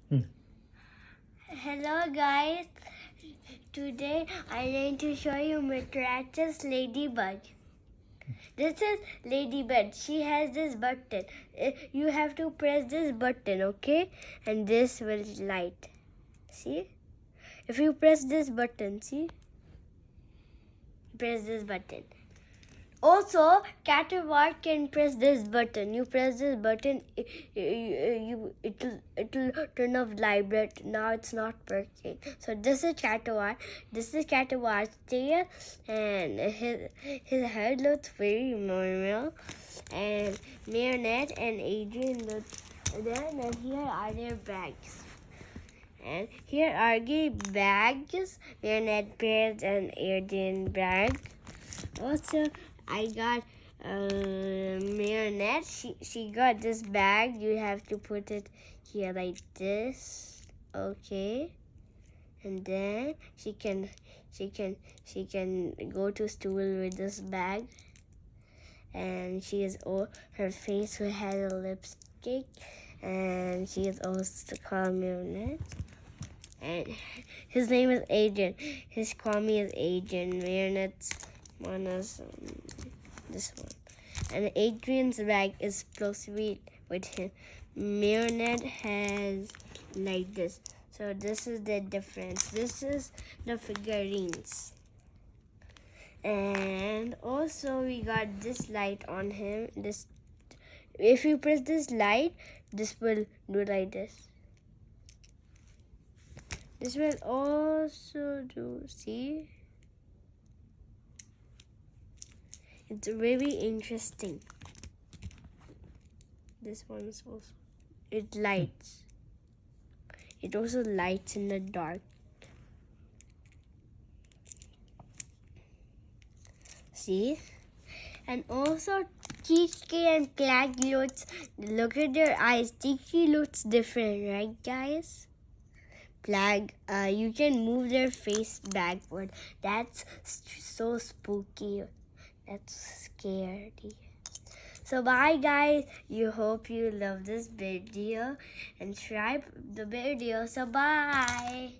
Hmm. Hello guys, today I'm going to show you Mitratus ladybug. This is ladybug. She has this button. You have to press this button, okay? And this will light. See? If you press this button, see? Press this button. Also, caterpillar can press this button. You press this button, it'll turn off light, but now it's not working. So this is caterpillar. This is caterpillar's tail, and his head looks very normal. And Marinette and Adrian look there. And here are their bags. And here are the bags. Marinette bears and Adrian bag. Also, I got Marinette. She got this bag. You have to put it here like this. Okay. And then she can go to school with this bag. And she is her face has a lipstick. And she is also called Marinette. And his name is Adrian. His call me is Adrian. Marinette's one is this one. And Adrian's bag is supposed to be with him. Marinette has like this. So this is the difference. This is the figurines. And also we got this light on him. This, if you press this light, this will do like this. This will also do, see? It's very interesting. This one is also, it lights. It also lights in the dark. See? And also Tiki and Plaggy looks, look at their eyes. Tiki looks different, right guys? Plag, you can move their face backward. That's so spooky. That's scary. So bye guys. You hope you love this video and subscribe the video. So bye.